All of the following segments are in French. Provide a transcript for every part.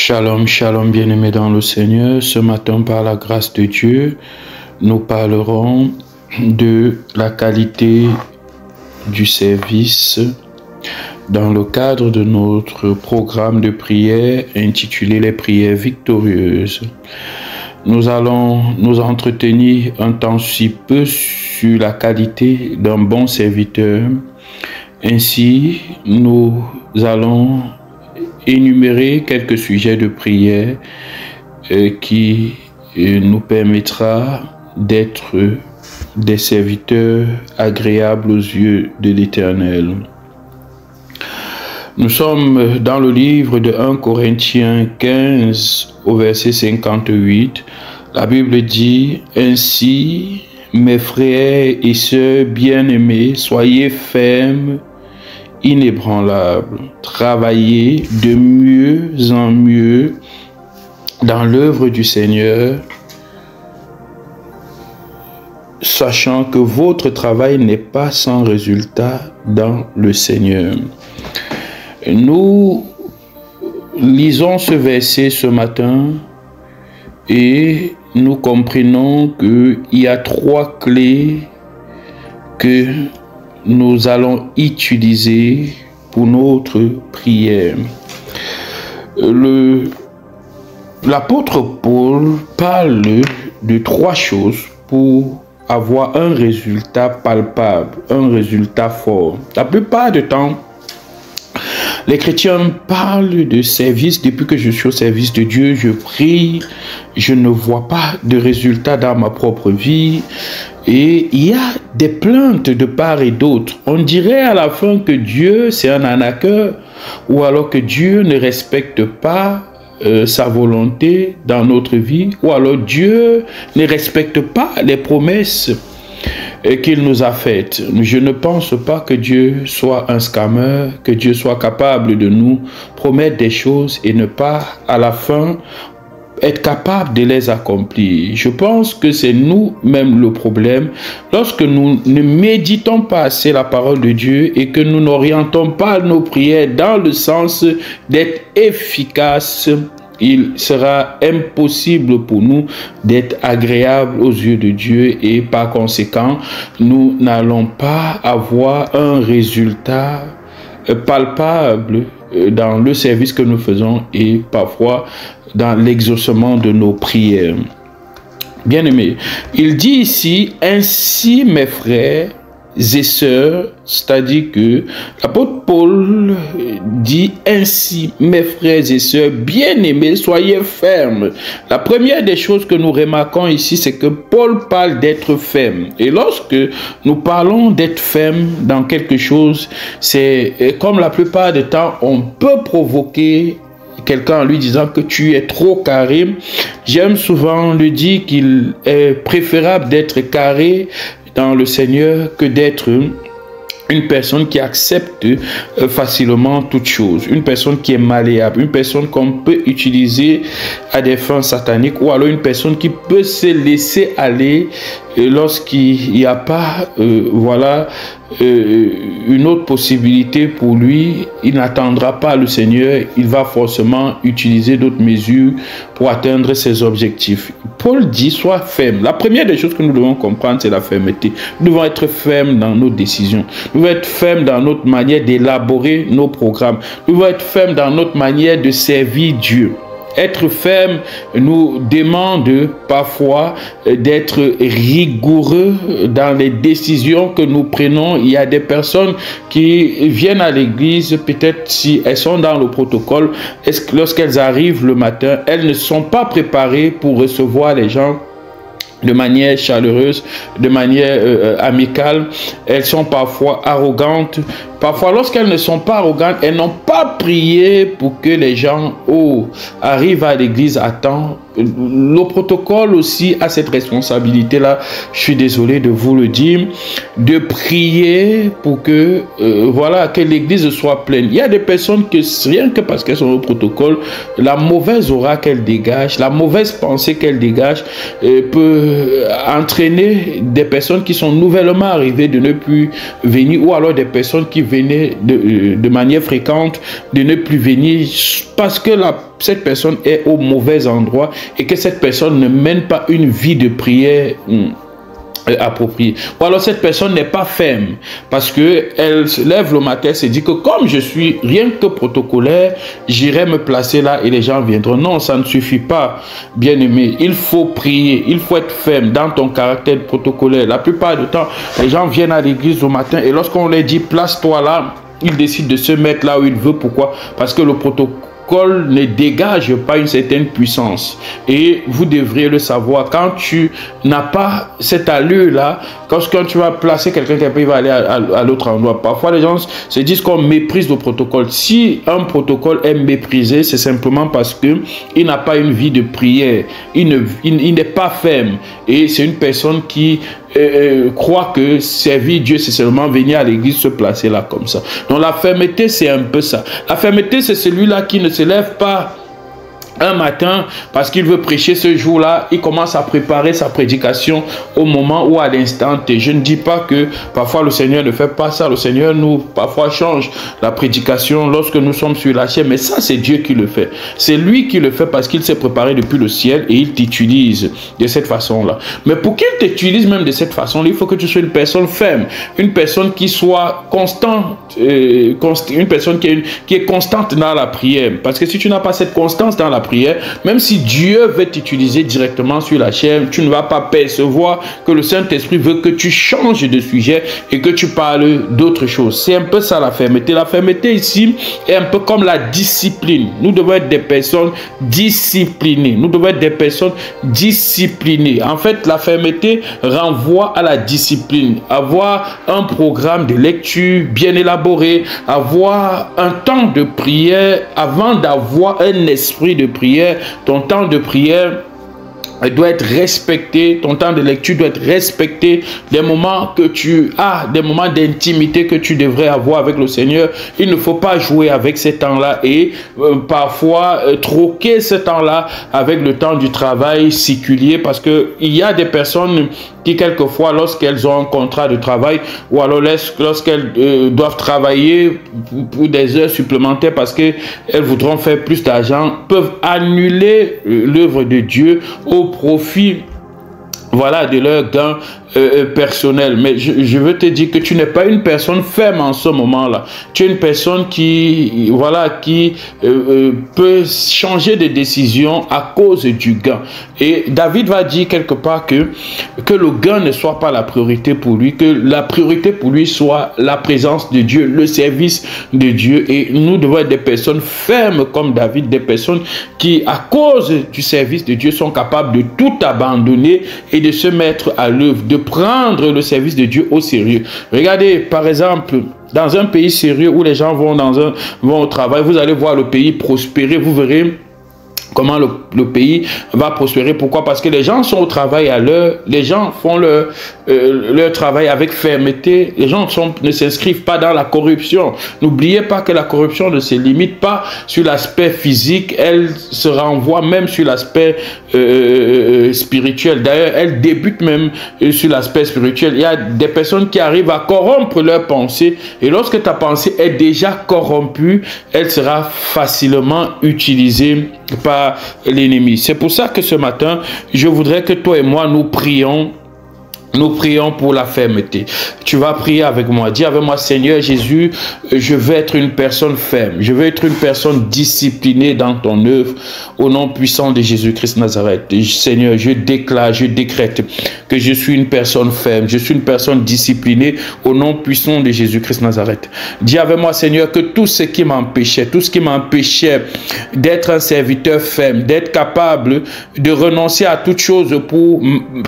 Shalom, shalom, bien-aimés dans le Seigneur. Ce matin, par la grâce de Dieu, nous parlerons de la qualité du service dans le cadre de notre programme de prière intitulé Les prières victorieuses. Nous allons nous entretenir un temps si peu sur la qualité d'un bon serviteur. Ainsi, nous allons énumérer quelques sujets de prière qui nous permettra d'être des serviteurs agréables aux yeux de l'Éternel. Nous sommes dans le livre de 1 Corinthiens 15 au verset 58. La Bible dit: ainsi, mes frères et sœurs bien-aimés, soyez fermes, inébranlables, travaillez de mieux en mieux dans l'œuvre du Seigneur, sachant que votre travail n'est pas sans résultat dans le Seigneur. Nous lisons ce verset ce matin et nous comprenons qu'il y a trois clés que nous allons utiliser pour notre prière. L'apôtre Paul parle de trois choses pour avoir un résultat palpable, un résultat fort. La plupart du temps, les chrétiens parlent de service. Depuis que je suis au service de Dieu, je prie, je ne vois pas de résultat dans ma propre vie. Et il y a des plaintes de part et d'autre. On dirait à la fin que Dieu, c'est un arnaqueur, ou alors que Dieu ne respecte pas sa volonté dans notre vie, ou alors Dieu ne respecte pas les promesses qu'il nous a faites. Je ne pense pas que Dieu soit un scammer, que Dieu soit capable de nous promettre des choses et ne pas à la fin être capable de les accomplir. Je pense que c'est nous-mêmes le problème. Lorsque nous ne méditons pas assez la parole de Dieu et que nous n'orientons pas nos prières dans le sens d'être efficaces, il sera impossible pour nous d'être agréables aux yeux de Dieu et par conséquent, nous n'allons pas avoir un résultat palpable dans le service que nous faisons et parfois dans l'exaucement de nos prières. Bien-aimés, il dit ici: ainsi mes frères et sœurs, c'est-à-dire que l'apôtre Paul dit ainsi mes frères et sœurs bien-aimés, soyez fermes. La première des choses que nous remarquons ici, c'est que Paul parle d'être ferme. Et lorsque nous parlons d'être ferme dans quelque chose, c'est comme la plupart du temps, on peut provoquer quelqu'un en lui disant que tu es trop carré. J'aime souvent lui dire qu'il est préférable d'être carré dans le Seigneur que d'être une personne qui accepte facilement toutes choses, une personne qui est malléable, une personne qu'on peut utiliser à des fins sataniques, ou alors une personne qui peut se laisser aller lorsqu'il n'y a pas une autre possibilité pour lui. Il n'attendra pas le Seigneur, il va forcément utiliser d'autres mesures pour atteindre ses objectifs. Paul dit: sois ferme. La première des choses que nous devons comprendre, c'est la fermeté. Nous devons être fermes dans nos décisions. Nous devons être fermes dans notre manière d'élaborer nos programmes. Nous devons être fermes dans notre manière de servir Dieu. Être ferme nous demande parfois d'être rigoureux dans les décisions que nous prenons. Il y a des personnes qui viennent à l'église, peut-être si elles sont dans le protocole, lorsqu'elles arrivent le matin, elles ne sont pas préparées pour recevoir les gens de manière chaleureuse, de manière amicale. Elles sont parfois arrogantes. Parfois, lorsqu'elles ne sont pas arrogantes, elles n'ont pas prié pour que les gens arrivent à l'église à temps. Le protocole aussi a cette responsabilité-là, je suis désolé de vous le dire, de prier pour que, que l'église soit pleine. Il y a des personnes que, rien que parce qu'elles sont au protocole, la mauvaise aura qu'elles dégagent, la mauvaise pensée qu'elles dégagent peut entraîner des personnes qui sont nouvellement arrivées de ne plus venir, ou alors des personnes qui venait de manière fréquente, de ne plus venir parce que cette personne est au mauvais endroit et que cette personne ne mène pas une vie de prière appropriée. Ou alors cette personne n'est pas ferme parce que elle se lève le matin, se dit que comme je suis rien que protocolaire, j'irai me placer là et les gens viendront. Non, ça ne suffit pas, bien aimé. Il faut prier, il faut être ferme dans ton caractère protocolaire. La plupart du temps, les gens viennent à l'église au matin et lorsqu'on leur dit place-toi là, ils décident de se mettre là où ils veulent. Pourquoi? Parce que le protocole ne dégage pas une certaine puissance. Et vous devriez le savoir. Quand tu n'as pas cette allure-là, quand tu vas placer quelqu'un qui va aller à l'autre endroit, parfois les gens se disent qu'on méprise le protocole. Si un protocole est méprisé, c'est simplement parce qu'il n'a pas une vie de prière. Il n'est pas ferme. Et c'est une personne qui croit que servir Dieu, c'est seulement venir à l'église, se placer là comme ça. Donc la fermeté, c'est un peu ça. La fermeté, c'est celui-là qui ne se lève pas un matin parce qu'il veut prêcher ce jour-là, il commence à préparer sa prédication au moment ou à l'instant T. Je ne dis pas que parfois le Seigneur ne fait pas ça. Le Seigneur nous parfois change la prédication lorsque nous sommes sur la chair, mais ça c'est Dieu qui le fait. C'est lui qui le fait parce qu'il s'est préparé depuis le ciel et il t'utilise de cette façon-là. Mais pour qu'il t'utilise même de cette façon-là, il faut que tu sois une personne ferme, une personne qui soit constante, une personne qui est constante dans la prière. Parce que si tu n'as pas cette constance dans la prière, même si Dieu veut t'utiliser directement sur la chaîne, tu ne vas pas percevoir que le Saint-Esprit veut que tu changes de sujet et que tu parles d'autre chose. C'est un peu ça la fermeté. La fermeté ici est un peu comme la discipline. Nous devons être des personnes disciplinées. Nous devons être des personnes disciplinées. En fait, la fermeté renvoie à la discipline. Avoir un programme de lecture bien élaboré, avoir un temps de prière avant d'avoir un esprit de prière. Ton temps de prière doit être respecté, ton temps de lecture doit être respecté, des moments que tu as, des moments d'intimité que tu devrais avoir avec le Seigneur. Il ne faut pas jouer avec ces temps-là et parfois troquer ce temps-là avec le temps du travail séculier, parce que il y a des personnes qui quelquefois, lorsqu'elles ont un contrat de travail ou alors lorsqu'elles doivent travailler pour des heures supplémentaires parce qu'elles voudront faire plus d'argent, peuvent annuler l'œuvre de Dieu au profit, voilà, de leur gain personnel. Mais je veux te dire que tu n'es pas une personne ferme en ce moment-là. Tu es une personne qui, voilà, qui peut changer de décision à cause du gain. Et David va dire quelque part que le gain ne soit pas la priorité pour lui, que la priorité pour lui soit la présence de Dieu, le service de Dieu. Et nous devons être des personnes fermes comme David, des personnes qui, à cause du service de Dieu, sont capables de tout abandonner et de se mettre à l'œuvre, de prendre le service de Dieu au sérieux. Regardez, par exemple, dans un pays sérieux où les gens vont au travail, vous allez voir le pays prospérer, vous verrez comment le pays va prospérer. Pourquoi? Parce que les gens sont au travail à l'heure, les gens font leur travail avec fermeté, les gens ne s'inscrivent pas dans la corruption. N'oubliez pas que la corruption ne se limite pas sur l'aspect physique, elle se renvoie même sur l'aspect spirituel. D'ailleurs, elle débute même sur l'aspect spirituel. Il y a des personnes qui arrivent à corrompre leurs pensées, et lorsque ta pensée est déjà corrompue, elle sera facilement utilisée par l'ennemi. C'est pour ça que ce matin, je voudrais que toi et moi, nous prions pour la fermeté. Tu vas prier avec moi. Dis avec moi: Seigneur Jésus, je veux être une personne ferme. Je veux être une personne disciplinée dans ton œuvre. Au nom puissant de Jésus-Christ Nazareth. Seigneur, je déclare, je décrète que je suis une personne ferme. Je suis une personne disciplinée au nom puissant de Jésus-Christ Nazareth. Dis avec moi, Seigneur, que tout ce qui m'empêchait, d'être un serviteur ferme, d'être capable de renoncer à toute chose pour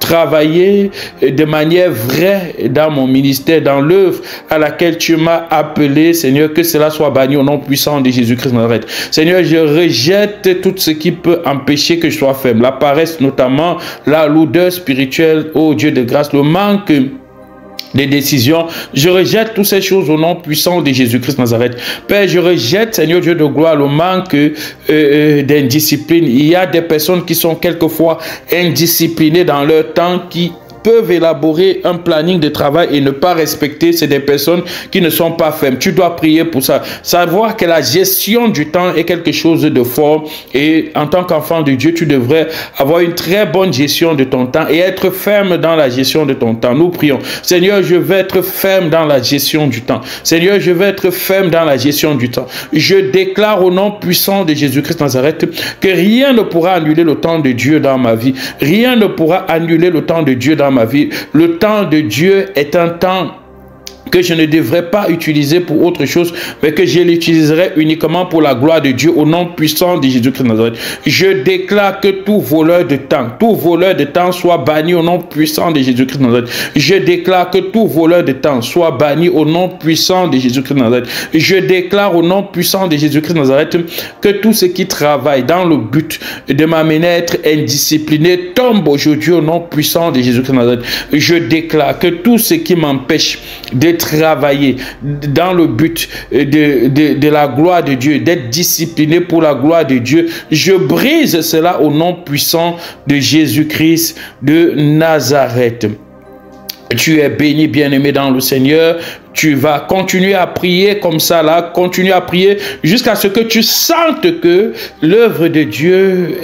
travailler de manière vraie dans mon ministère, dans l'œuvre à laquelle tu m'as appelé, Seigneur, que cela soit banni au nom puissant de Jésus-Christ Nazareth. Seigneur, je rejette tout ce qui peut empêcher que je sois ferme. La paresse notamment, la lourdeur spirituelle, oh Dieu de grâce, le manque des décisions. Je rejette toutes ces choses au nom puissant de Jésus-Christ Nazareth. Père, je rejette, Seigneur Dieu de gloire, le manque d'indiscipline. Il y a des personnes qui sont quelquefois indisciplinées dans leur temps, qui peuvent élaborer un planning de travail et ne pas respecter, c'est des personnes qui ne sont pas fermes. Tu dois prier pour ça. Savoir que la gestion du temps est quelque chose de fort et en tant qu'enfant de Dieu, tu devrais avoir une très bonne gestion de ton temps et être ferme dans la gestion de ton temps. Nous prions. Seigneur, je vais être ferme dans la gestion du temps. Seigneur, je vais être ferme dans la gestion du temps. Je déclare au nom puissant de Jésus-Christ Nazareth que rien ne pourra annuler le temps de Dieu dans ma vie. Rien ne pourra annuler le temps de Dieu dans ma vie. Le temps de Dieu est un temps que je ne devrais pas utiliser pour autre chose, mais que je l'utiliserai uniquement pour la gloire de Dieu au nom puissant de Jésus-Christ de Nazareth. Je déclare que tout voleur de temps soit banni au nom puissant de Jésus-Christ de Nazareth. Je déclare que tout voleur de temps soit banni au nom puissant de Jésus-Christ de Nazareth. Je déclare au nom puissant de Jésus-Christ de Nazareth que tout ce qui travaille dans le but de m'amener à être indiscipliné tombe aujourd'hui au nom puissant de Jésus-Christ de Nazareth. Je déclare que tout ce qui m'empêche de travailler dans le but de la gloire de Dieu, d'être discipliné pour la gloire de Dieu, je brise cela au nom puissant de Jésus-Christ de Nazareth. Tu es béni, bien-aimé dans le Seigneur. Tu vas continuer à prier comme ça, là, continuer à prier jusqu'à ce que tu sentes que l'œuvre de Dieu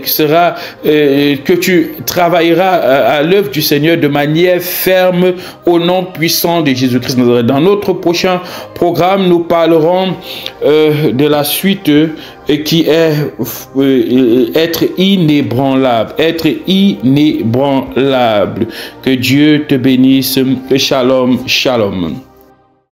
sera, que tu travailleras à l'œuvre du Seigneur de manière ferme au nom puissant de Jésus-Christ. Dans notre prochain programme, nous parlerons de la suite qui est être inébranlable, être inébranlable. Que Dieu te bénisse. Shalom, shalom.